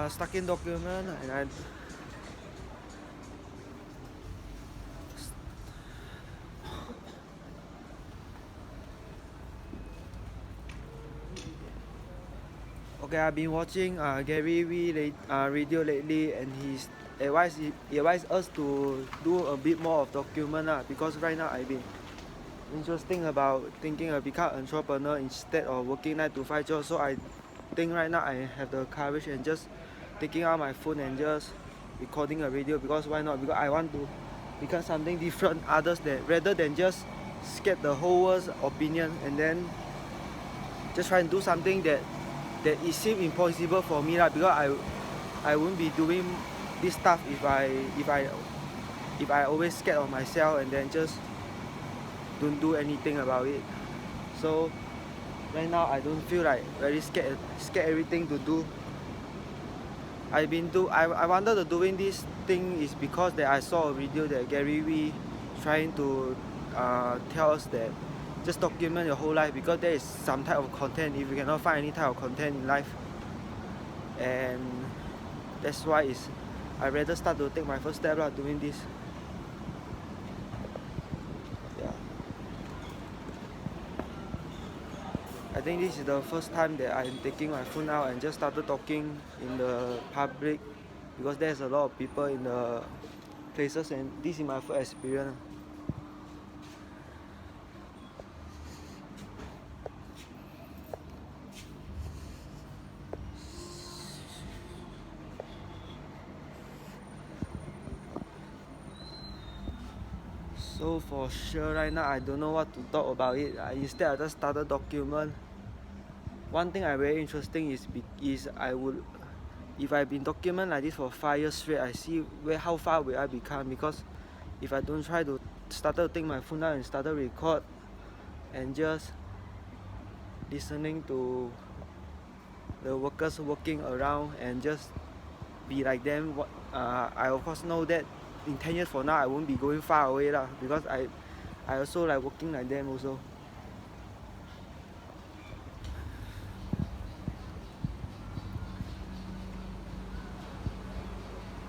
stuck in document, and I okay. I've been watching Gary Vee radio lately, and he advised us to do a bit more of document because right now I've been interesting about thinking of become entrepreneur instead of working 9 to 5 jobs. So I think right now I have the courage and just taking out my phone and just recording a video, because why not? Because I want to become something different others, that rather than just get the whole world's opinion and then just try and do something that it seems impossible for me lah, because I won't be doing this stuff if I always scared of myself and then just don't do anything about it. So right now I don't feel like very scared everything to do. I wanted to doing this thing is because that I saw a video that Gary Vee trying to tell us that just document your whole life, because there is some type of content if you cannot find any type of content in life, and that's why I rather start to take my first step lah doing this. Yeah. I think this is the first time that I'm taking my phone out and just started talking in the public, because there's a lot of people in the places, and this is my first experience. So for sure right now I don't know what to talk about it. Instead I just started document. One thing I very interesting is I would, if I've been document like this for 5 years straight, I see how far will I become, because if I don't try to started to take my phone out and started record and just listening to the workers working around and just be like them, I of course know that in 10 years from now I won't be going far away lah, because I also like working like them also.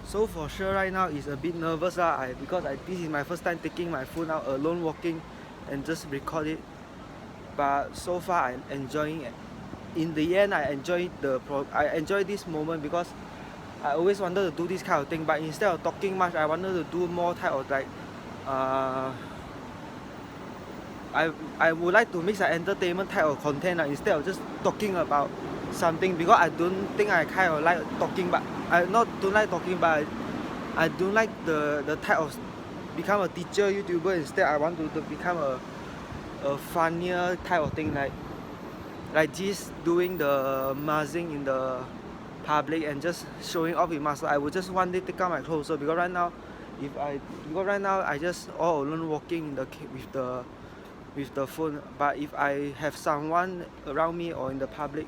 So for sure right now is a bit nervous lah, because this is my first time taking my phone out alone walking and just record it. But so far I'm enjoying it. In the end I enjoy this moment, because I always wanted to do this kind of thing, but instead of talking much I wanted to do more type of like I would like to mix an entertainment type of content instead of just talking about something, because I don't think I kind of like talking, but I not don't like talking, but I don't like the type of become a teacher YouTuber. Instead I want to become a funnier type of thing, like this, doing the muzzing in the public and just showing off with muscle. I would just one day take out my clothes, so because right now I just all alone walking in the with the phone. But if I have someone around me or in the public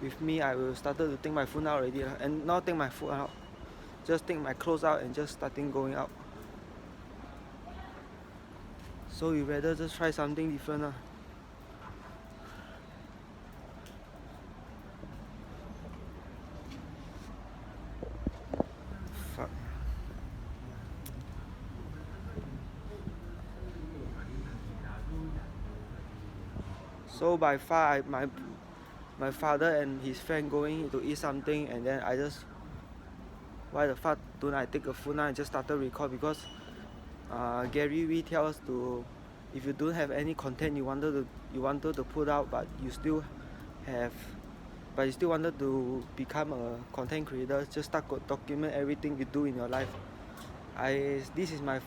with me, I will started to take my phone out already and not take my phone out, just take my clothes out and just starting going out. So you rather just try something different Fuck. So by far my father and his friend going to eat something, and then I just, why the fuck don't I take a phone and just started record, because Gary Vee tells us to, if you don't have any content you wanted to put out, but you still wanted to become a content creator, just start document everything you do in your life. This is my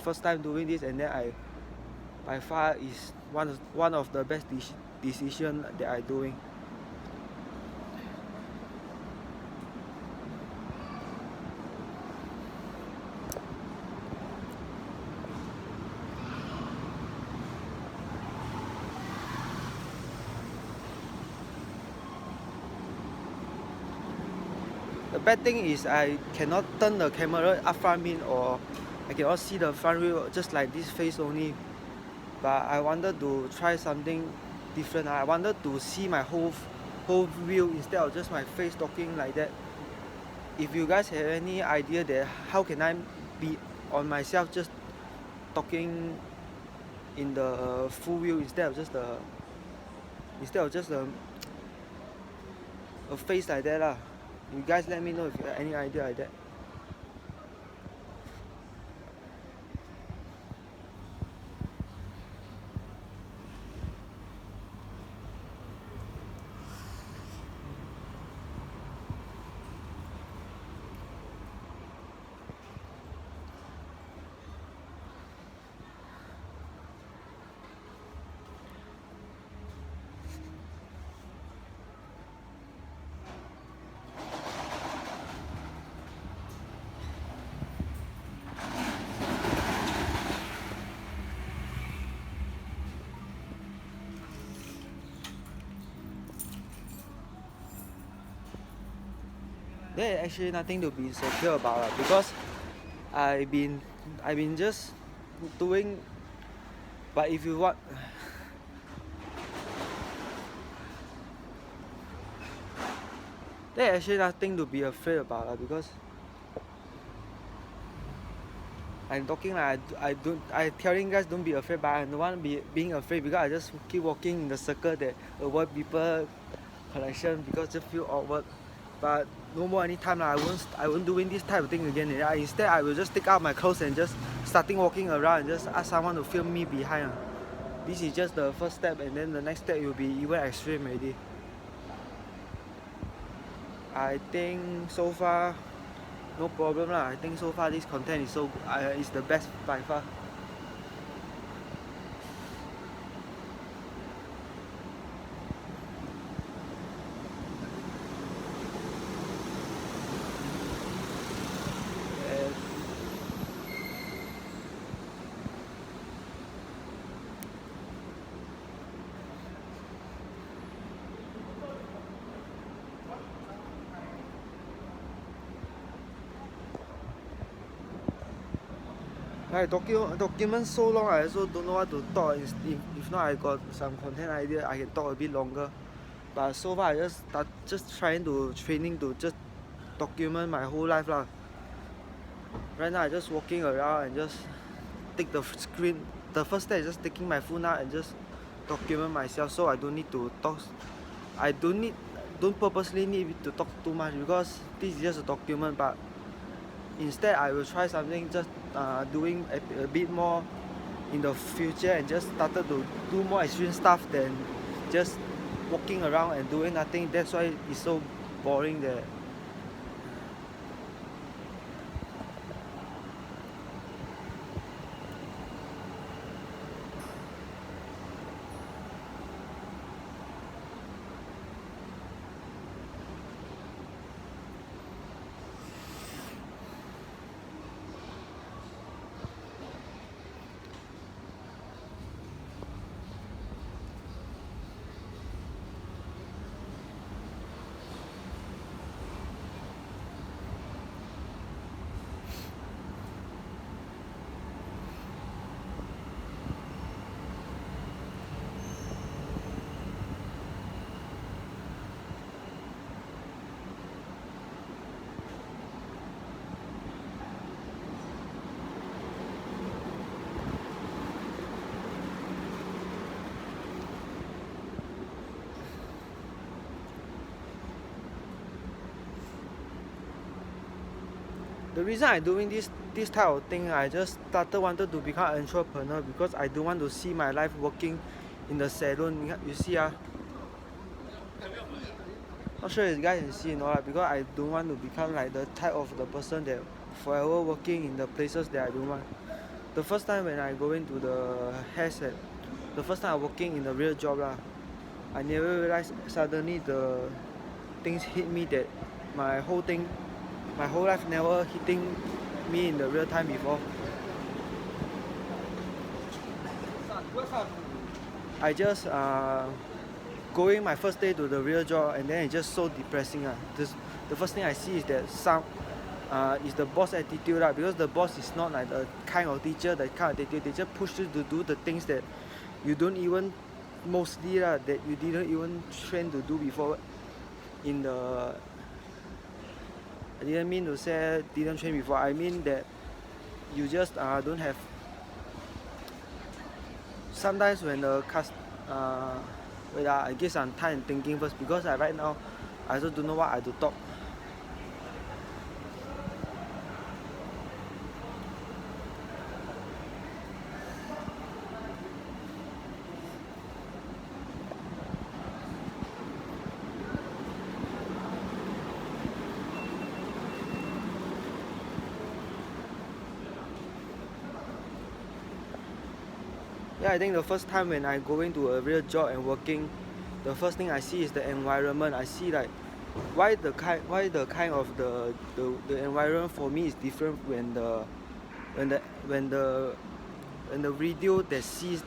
first time doing this, and then by far is one of the best decision that I doing. The bad thing is I cannot turn the camera up front in, or I cannot see the front wheel, just like this face only. But I wanted to try something different. I wanted to see my whole whole view instead of just my face talking like that. If you guys have any idea that how can I be on myself just talking in the full view instead of just a face like that lah. You guys let me know if you have any idea like that. There is actually nothing to be insecure about because I've been just doing. But if you want, there is actually nothing to be afraid about because I'm talking like I telling guys don't be afraid, but I don't want to be being afraid because I just keep walking in the circle that avoid people collection because just feel awkward. But no more anytime lah. I won't doing this type of thing again. Instead I will just take out my clothes and just starting walking around and just ask someone to film me behind. This is just the first step, and then the next step will be even extreme already. I think so far no problem lah. I think so far this content is the best by far. Like document so long, I also don't know what to talk. If not, I got some content idea, I can talk a bit longer. But so far, I just trying to training to just document my whole life lah. Right now, I just walking around and just take the screen. The first step is just taking my phone out and just document myself, so I don't need to talk. I don't purposely need to talk too much because this is just a document. But instead, I will try something just doing a bit more in the future and just started to do more extreme stuff than just walking around and doing nothing. That's why it's so boring there. The reason I doing this type of thing, I just wanted to become an entrepreneur because I don't want to see my life working in the salon. You see not sure if you guys can see or not because I don't want to become like the type of the person that forever working in the places that I don't want. The first time when I go into the hair set, the first time I working in the real job lah, I never realized suddenly the things hit me that my whole life never hitting me in the real time before. I just going my first day to the real job and then it's just so depressing. The first thing I see is that is the boss attitude because the boss is not like the kind of teacher that kind of attitude. They just push you to do the things that you don't even that you didn't even train to do before. in the, I didn't mean to say didn't train before. I mean that you just don't have. Sometimes when the wait, I give some time thinking first because right now I also don't know what I to talk. Yeah, I think the first time when I go into a real job and working, the first thing I see is the environment. I see like why the kind of the environment for me is different when the when the when the video they see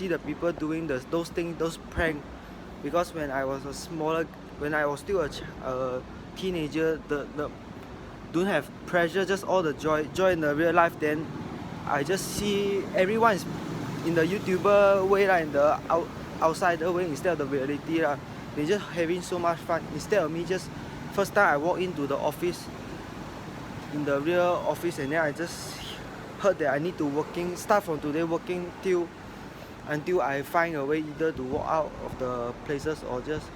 the people doing those things, those prank. Because when I was when I was still a teenager, the don't have pressure, just all the joy in the real life. Then I just see everyone is in the YouTuber way, like in the outsider way instead of the reality. They just having so much fun instead of me. Just first time I walk into the office, in the real office, and then I just heard that I need to start from today working until I find a way either to walk out of the places or just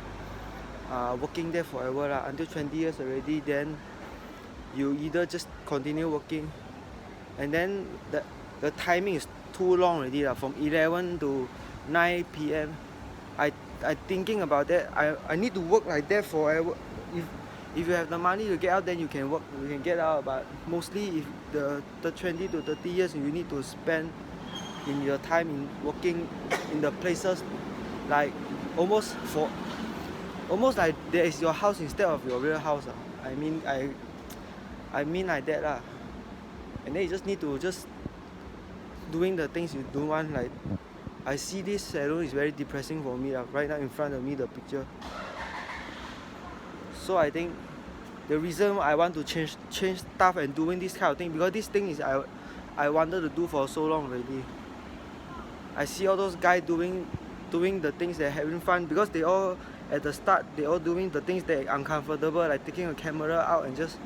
working there forever until 20 years already. Then you either just continue working, and then the timing is too long already from 11 to 9 p.m. I thinking about that. I need to work like that forever. If you have the money to get out, then you can work, you can get out. But mostly if the 20 to 30 years you need to spend in your time in working in the places like almost like there is your house instead of your real house. I mean like that. And then you just need to just doing the things you don't want. Like I see this salon is very depressing for me right now in front of me, the picture. So I think the reason I want to change stuff and doing this kind of thing, because this thing is I wanted to do for so long already. I see all those guys doing the things they're having fun, because they all at the start they all doing the things that are uncomfortable, like taking a camera out and just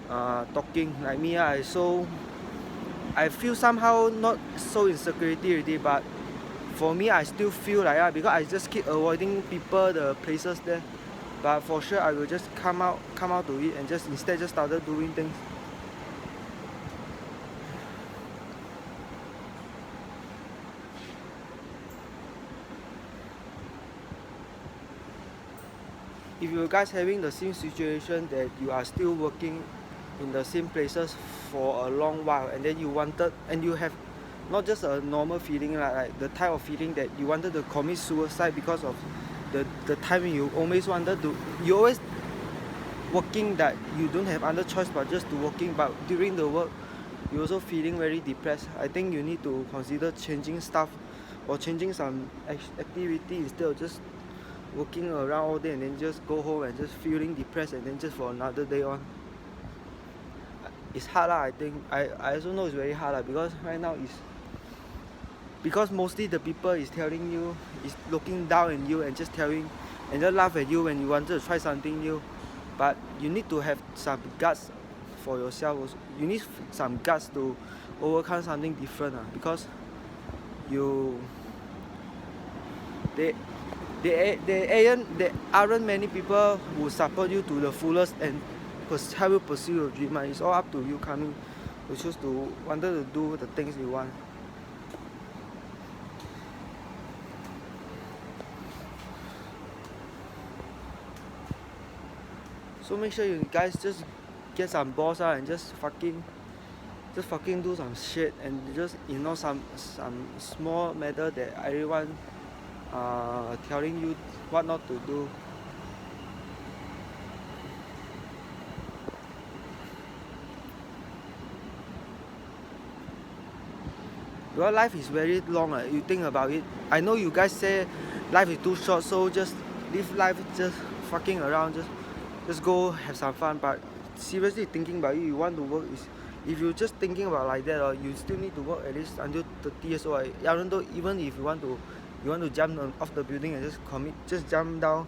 talking. Like me, I feel somehow not so insecurity already, but for me I still feel like that because I just keep avoiding people, the places there. But for sure I will just come out to it and just instead just started doing things. If you guys having the same situation that you are still working in the same places for a long while, and then you have not just a normal feeling like the type of feeling that you wanted to commit suicide because of the time you always working, that you don't have other choice but just to working, but during the work you also feeling very depressed. I think you need to consider changing stuff or changing some activity instead of just working around all day and then just go home and just feeling depressed and then just for another day on. It's hard I think. I also know it's very hard because right now because mostly the people is telling you, is looking down on you and just telling and just laugh at you when you wanted to try something new. But you need to have some guts for yourself also. You need some guts to overcome something different because there aren't many people who support you to the fullest and help you pursue your dream. It's all up to you coming to choose to wanted to do the things you want. So make sure you guys just get some balls and just fucking do some shit and just ignore some small matter that everyone telling you what not to do. Your life is very long. You think about it. I know you guys say life is too short, so just live life just fucking around, just go have some fun. But seriously thinking about it, you want to work is, if you're just thinking about like that, you still need to work at least until 30 years old. Even if you want to jump off the building and just jump down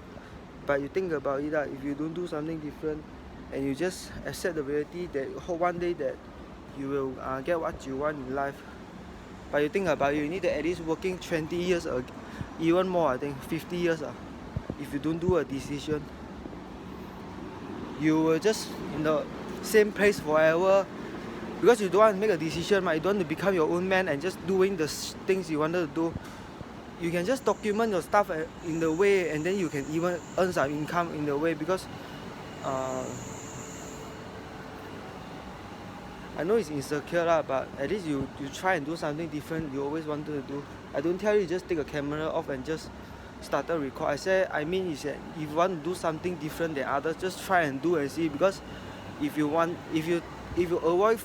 But you think about it, if you don't do something different and you just accept the reality that hope one day that you will get what you want in life. But you think about it, you need to at least working 20 years or even more, I think 50 years. If you don't do a decision, you will just in the same place forever because you don't want to make a decision, right? You don't want to become your own man and just doing the things you wanted to do. You can just document your stuff in the way, and then you can even earn some income in the way, because I know it's insecure lah, but at least you try and do something different you always wanted to do. I don't tell you just take a camera off and just start a record. I mean is that if you want to do something different than others, just try and do and see, because if you avoid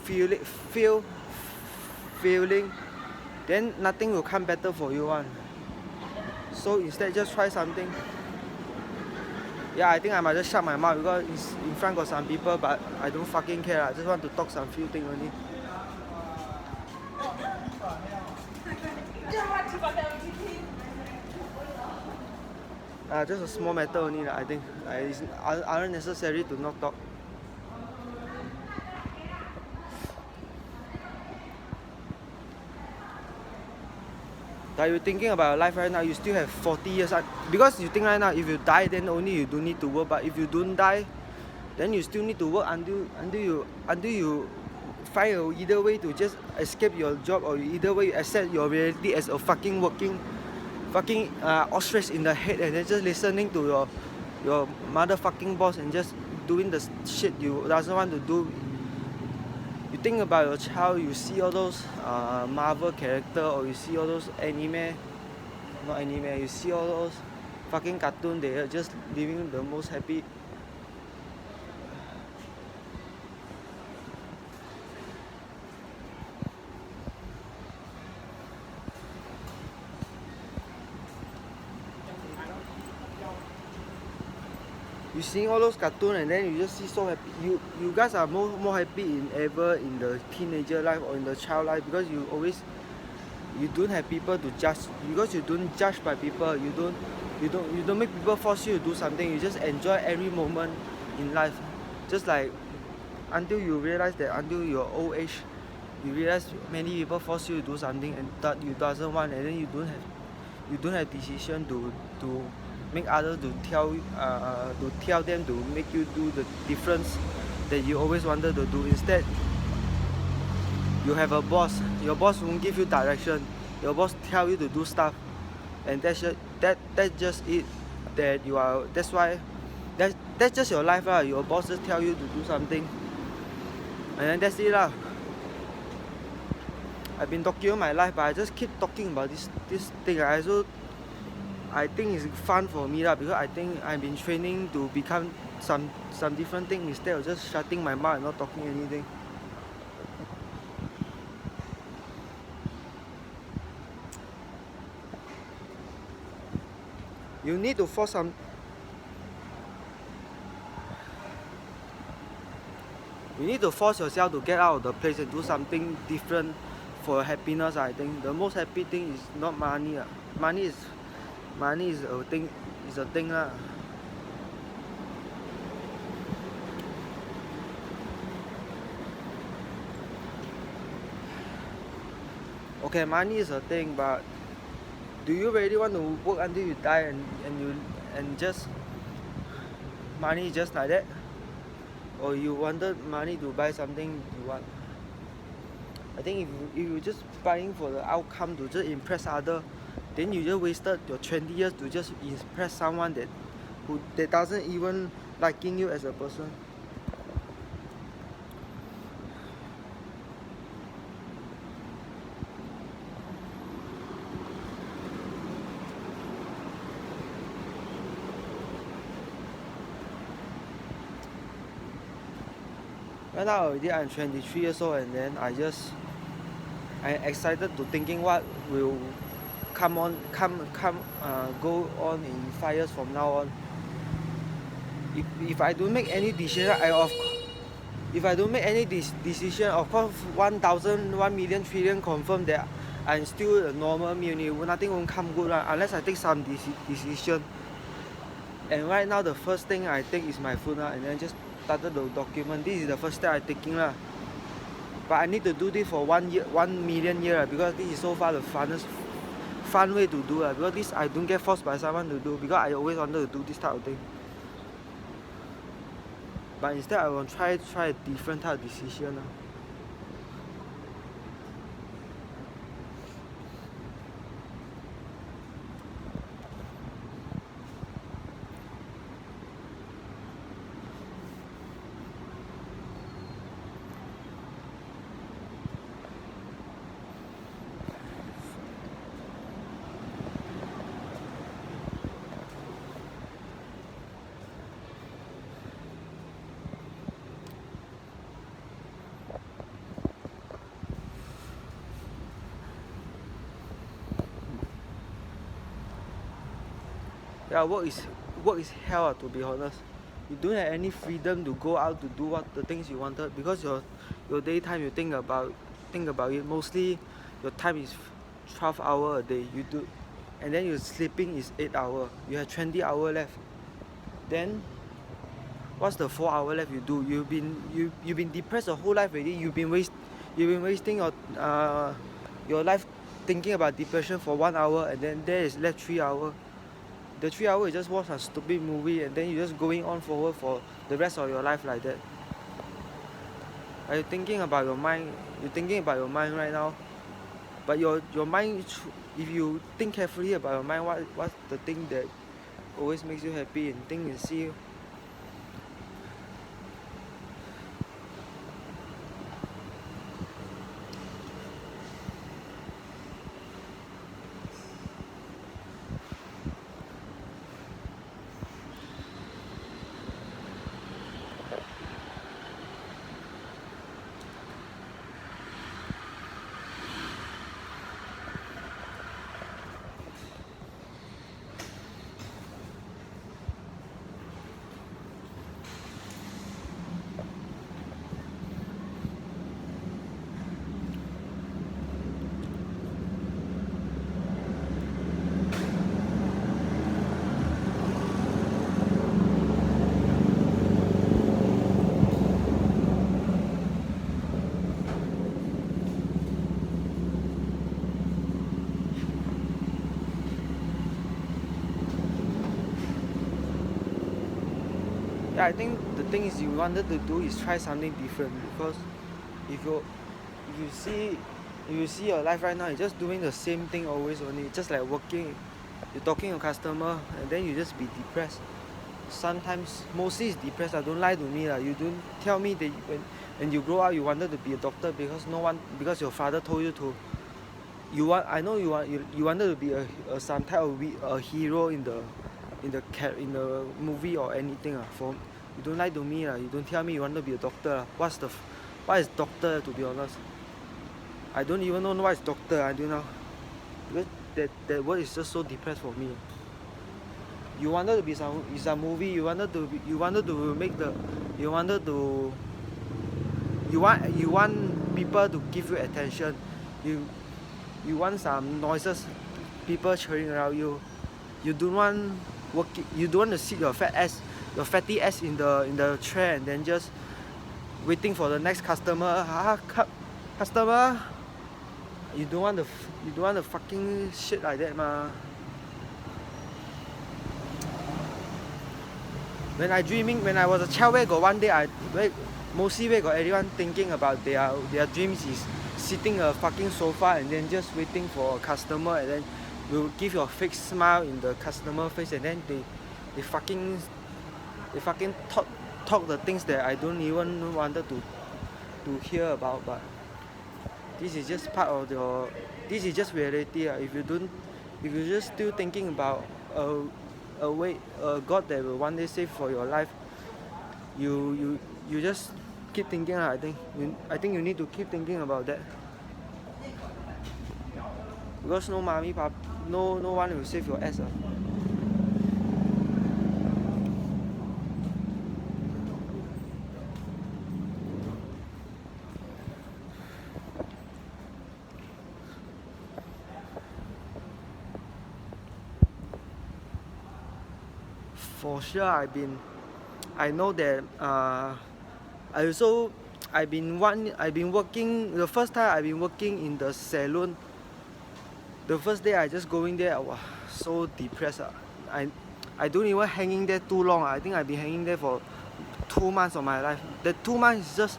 failing, then nothing will come better for you one. So instead just try something. Yeah, I think I might just shut my mouth because it's in front of some people, but I don't fucking care. I just want to talk some few things only. Just a small matter only, I think. It's unnecessary to not talk. Like you're thinking about your life right now, you still have 40 years. Because you think right now, if you die, then only you don't need to work. But if you don't die, then you still need to work until you find either way to just escape your job, or either way you accept your reality as a fucking ostrich in the head, and then just listening to your motherfucking boss and just doing the shit you doesn't want to do. You think about your child, you see all those Marvel character, or you see all those you see all those fucking cartoon, they are just living the most happy. You seeing all those cartoons, and then you just see so happy. You guys are more happy in ever in the teenager life or in the child life, because you don't have people to judge, because you don't judge by people. You don't make people force you to do something. You just enjoy every moment in life. Just like until you realize that until your old age, you realize many people force you to do something and that you doesn't want, and then you don't have decision to make others to tell them to make you do the difference that you always wanted to do. Instead, you have a boss. Your boss won't give you direction. Your boss tell you to do stuff, and that's just it. That's just your life lah. Your boss just tell you to do something, and then that's it lah. I've been talking about my life, but I just keep talking about this thing. I think it's fun for me lah, because I think I've been training to become some different thing instead of just shutting my mouth and not talking anything. You need to force some. You need to force yourself to get out of the place and do something different for your happiness. I think the most happy thing is not money. Money is a thing lah. Okay, money is a thing, but do you really want to work until you die and just money just like that? Or you wanted money to buy something you want? I think if you just buying for the outcome to just impress others, then you just wasted your 20 years to just impress someone that doesn't even liking you as a person. Right now already I'm 23 years old, and then I'm excited to thinking what will go on in 5 years from now on. If I don't make any decision, of course 1,000, 1 million, trillion confirm that I'm still a normal millionaire. Nothing won't come good unless I take some decision. And right now the first thing I take is my phone and then just started to document. This is the first step I taking lah. But I need to do this for 1 year, 1 million year because this is so far the fun way to do because this I don't get forced by someone to do because I always wanted to do this type of thing. But instead I will try a different type of decision. Yeah, work is hell to be honest. You don't have any freedom to go out to do what the things you wanted because your daytime you think about it. Mostly your time is 12 hours a day. You do, and then your sleeping is 8 hours. You have 20 hours left. Then what's the 4 hours left you do? You've been depressed the whole life already. You've been wasting your life thinking about depression for 1 hour, and then there is left 3 hours. The 3 hours you just watch a stupid movie and then you're just going on forward for the rest of your life like that. Are you thinking about your mind? You're thinking about your mind right now. But your mind, if you think carefully about your mind, what's the thing that always makes you happy and think and see? Yeah, I think the thing is you wanted to do is try something different because if you see your life right now, you're just doing the same thing always only, just like working. You're talking to a customer and then you just be depressed. Sometimes, mostly it's depressed. Don't lie to me. You don't tell me that when you grow up you wanted to be a doctor because your father told you to. I know you wanted to be some type of a hero in the movie or anything. You don't lie to me. You don't tell me you want to be a doctor. What is doctor, to be honest? I don't even know what is doctor until now. Because that word is just so depressed for me. You wanted to be some movie. You want people to give you attention. You want some noises, people cheering around you. You don't want to sit your fatty ass in the chair and then just waiting for the next customer. Customer. You don't want the fucking shit like that, ma. When I was a child, where got one day mostly where got everyone thinking about their dreams is sitting a fucking sofa and then just waiting for a customer and then will give your fake smile in the customer face and then they fucking talk the things that I don't even wanted to hear about. But this is just part of this is just reality. If you're just still thinking about a God that will one day save for your life, you just keep thinking. I think you need to keep thinking about that because no mommy, papa, no one will save your ass. for sure I know that I've been working. The first time I've been working in the salon. The first day I just going there, I was so depressed. I don't even hanging there too long. I think I've been hanging there for 2 months of my life. The 2 months is just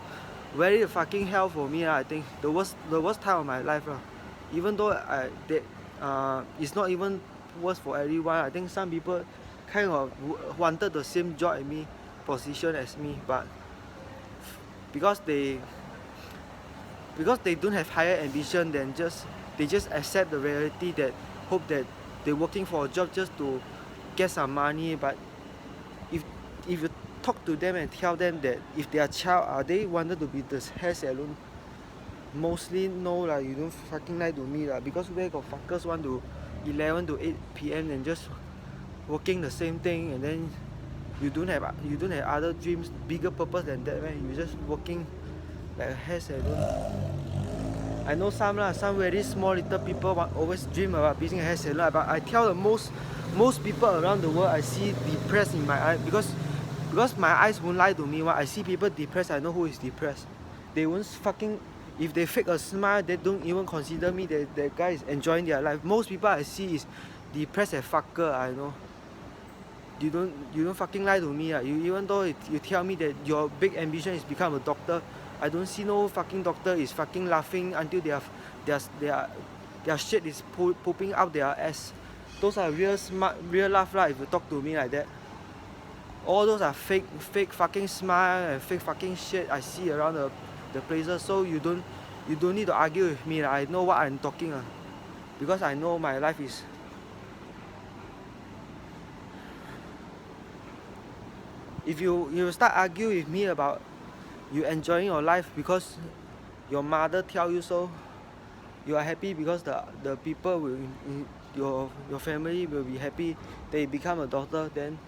very fucking hell for me. I think the worst time of my life. Even though it's not even worse for everyone. I think some people kind of wanted the same job as me, position as me, but because they don't have higher ambition than they just accept the reality that hope that they're working for a job just to get some money. But if you talk to them and tell them that if their child they wanted to be the hair salon, mostly no lah, you don't fucking lie to me lah, because where got fuckers want to 11 to 8 PM and just working the same thing, and then you don't have other dreams, bigger purpose than that, man. You just working like a hair salon. I know some very small little people always dream about being a hair salon, but I tell the most people around the world I see depressed in my eyes, because my eyes won't lie to me. When I see people depressed, I know who is depressed. They won't fucking, if they fake a smile, they don't even consider me that guy is enjoying their life. Most people I see is depressed as fucker. I know. You don't fucking lie to me. Even though you tell me that your big ambition is become a doctor, I don't see no fucking doctor is fucking laughing until their shit is pooping out their ass. Those are real smart, real laugh if you talk to me like that. All those are fake fucking smile and fake fucking shit I see around the places. So you don't need to argue with me. I know what I'm talking because I know my life is. If you start arguing with me about you enjoying your life because your mother tell you so, you are happy because the people will your family will be happy they become a doctor, then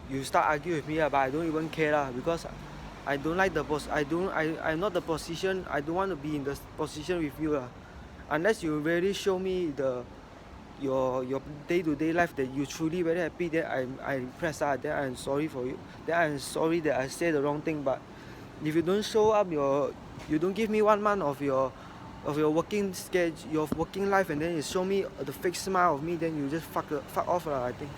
you start arguing with me, but I don't even care because I don't like the I'm not the position. I don't want to be in the position with you unless you really show me your day-to-day life that you truly very happy. Then I'm impressed. Then I'm sorry for you. Then I'm sorry that I say the wrong thing. But if you don't show up you don't give me 1 month of your working schedule, your working life, and then you show me the fake smile of me, then you just fuck off I think.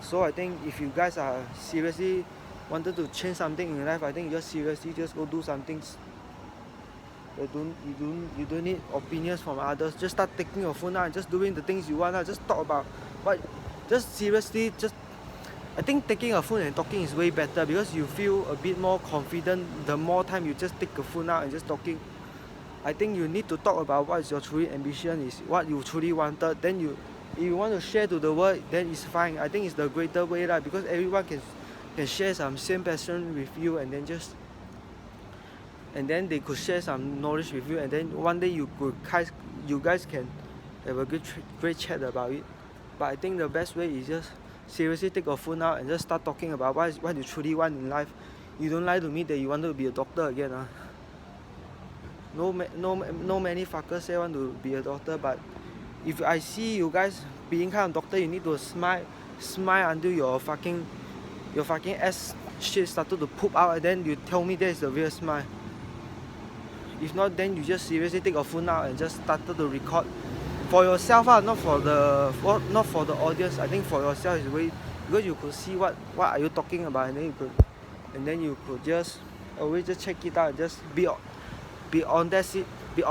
So I think if you guys are seriously wanted to change something in your life, I think you just seriously just go do some things. You don't need opinions from others. Just start taking your phone out and just doing the things you want. Just talk about what. Just seriously, I think taking a phone and talking is way better because you feel a bit more confident the more time you just take the phone out and just talking. I think you need to talk about what is your true ambition, is what you truly wanted. Then if you want to share to the world, then it's fine. I think it's the greater way because everyone can share some same passion with you, and then they could share some knowledge with you, and then one day you guys can have a great chat about it. But I think the best way is just seriously take your phone out and just start talking about what you truly want in life. You don't lie to me that you want to be a doctor again. No many fuckers say want to be a doctor, but if I see you guys being kind of doctor, you need to smile until your fucking ass shit started to poop out, and then you tell me that is the real smile. If not, then you just seriously take your phone out and just started to record for yourself, not for the audience. I think for yourself is way, because you could see what are you talking about, and then you could just always just check it out and just be on that city. Be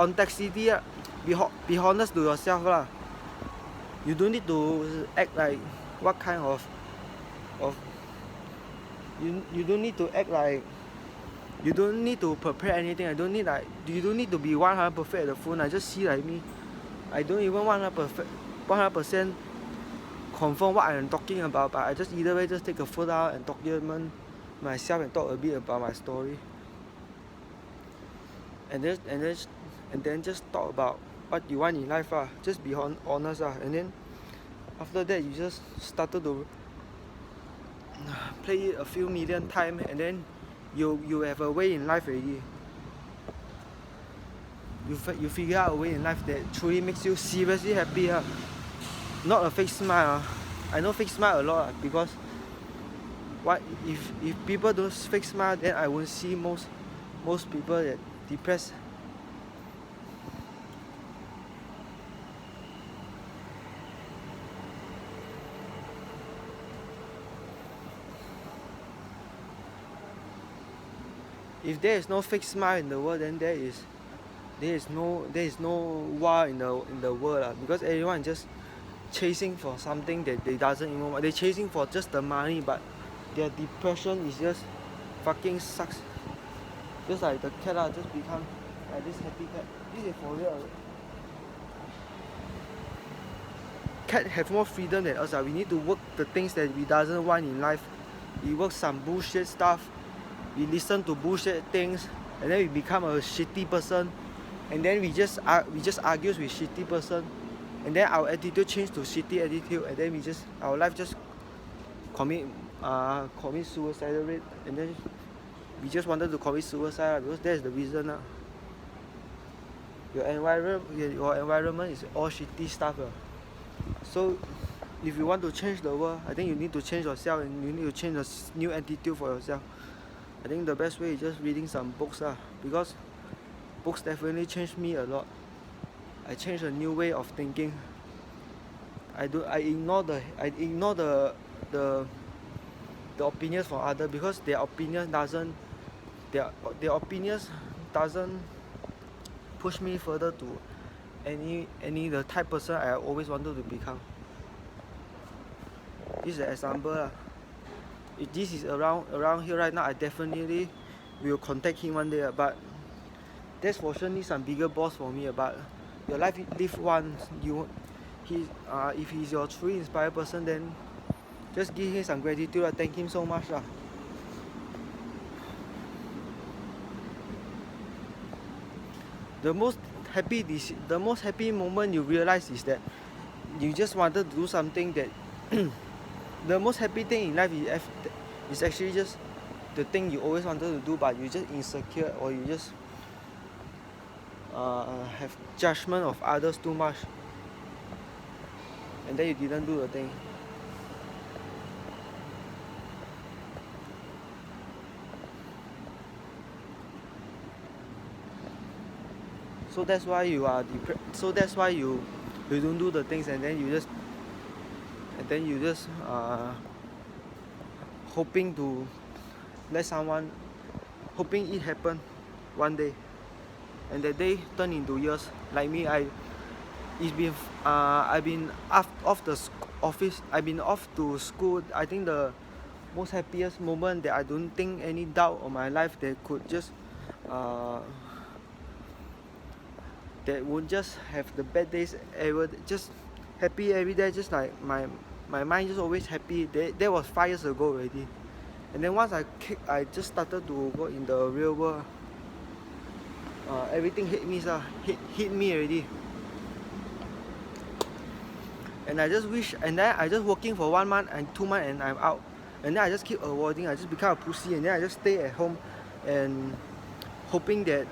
honest to yourself You don't need to act like what kind of you don't need to act like. You don't need to prepare anything. You don't need to be 100% perfect at the phone. I just see like me. I don't even 100% confirm what I'm talking about, but I just either way just take a photo out and document myself and talk a bit about my story. And then just talk about what you want in life. Just be honest. And then after that you just started to play it a few million times, and then you have a way in life already. You figure out a way in life that truly makes you seriously happy. not a fake smile. I know fake smile a lot because what if people don't fake smile, then I won't see most people that depressed. If there is no fake smile in the world, then there is no war in the world because everyone just chasing for something that they doesn't even want. They're chasing for just the money, but their depression is just fucking sucks. Just like the cat just become like this happy cat. This is for real. Cat have more freedom than us. We need to work the things that we doesn't want in life. We work some bullshit stuff. We listen to bullshit things, and then we become a shitty person, and then we just argue with shitty person, and then our attitude change to shitty attitude, and then our life just commit suicide rate, and then we just wanted to commit suicide because that's the reason. Your environment is all shitty stuff. So if you want to change the world, I think you need to change yourself, and you need to change a new attitude for yourself. I think the best way is just reading some books because books definitely changed me a lot. I changed a new way of thinking. I ignore the opinions from others because their opinions doesn't push me further to any the type person I always wanted to become. This is an example. If this is around here right now, I definitely will contact him one day. But there's for sure need some bigger boss for me. But your life you live once. If he's your truly inspired person, then just give him some gratitude. Thank him so much. The most happy moment you realize is that you just wanted to do something that. The most happy thing in life is actually just the thing you always wanted to do, but you just insecure or you just have judgment of others too much, and then you didn't do the thing. So that's why you are depressed. So that's why you don't do the things, and then you just hoping to let someone, hoping it happen one day, and that day turn into years. Like me, I've been off the office. I've been off to school. I think the most happiest moment that I don't think any doubt of my life that could just that won't just have the bad days ever, just happy every day, just like my mind just always happy. That was 5 years ago already. And then once I just started to work in the real world, everything hit me already. And I just wish, and then I just working for 1 month and 2 months and I'm out. And then I just keep avoiding, I just become a pussy, and then I just stay at home and hoping that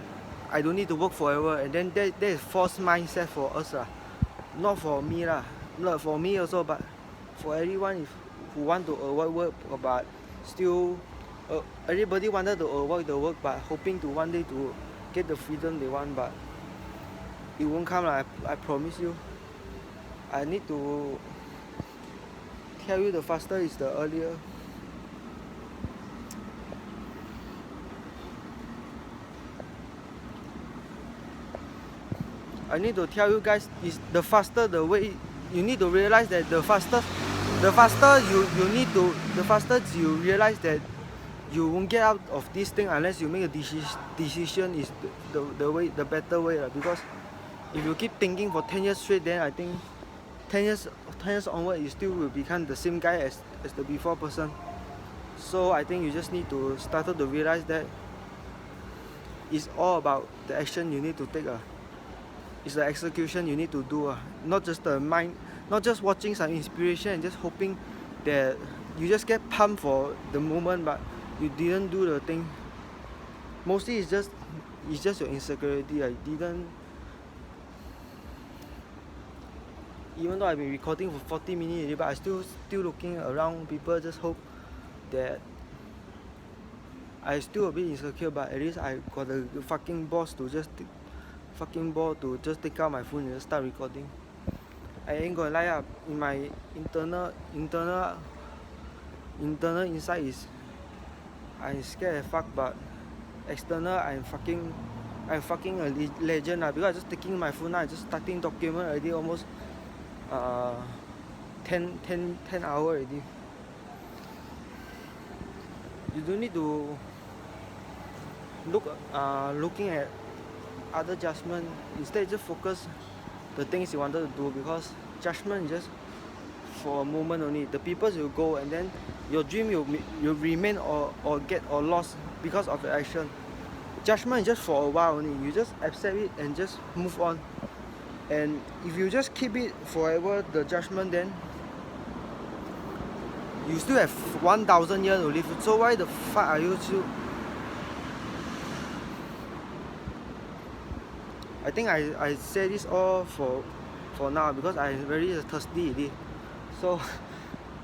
I don't need to work forever. And then that is false mindset for us not for me not for me also, but for everyone who want to avoid work, but still everybody wanted to avoid the work but hoping to one day to get the freedom they want, but it won't come. I promise you. I need to tell you, the faster is the earlier. I need to tell you guys, is the faster the way. You need to realize that the faster you realize that you won't get out of this thing unless you make a decision is the better way. Because if you keep thinking for 10 years straight, then I think 10 years onward you still will become the same guy as the before person. So I think you just need to start to realize that it's all about the action you need to take. It's the execution you need to do. Not just the mind, not just watching some inspiration and just hoping that you just get pumped for the moment, but you didn't do the thing. Mostly it's just your insecurity. even though I've been recording for 40 minutes already, but I still looking around people, just hope that I still a bit insecure, but at least I got the fucking balls to just take out my phone and just start recording. I ain't gonna lie up, in my internal inside is I'm scared as fuck, but external I'm fucking a legend because I just taking my phone now, I just starting document already almost 10 hours already. You don't need to looking at other judgment. Instead, just focus the things you wanted to do, because judgment is just for a moment only. The people will go, and then your dream you'll remain or get or lost because of your action. Judgment is just for a while only. You just accept it and just move on. And if you just keep it forever, the judgment, then you still have 1,000 years to live. So why the fuck are you still? I think I say this all for now, because I'm very thirsty already.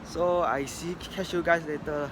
So I catch you guys later.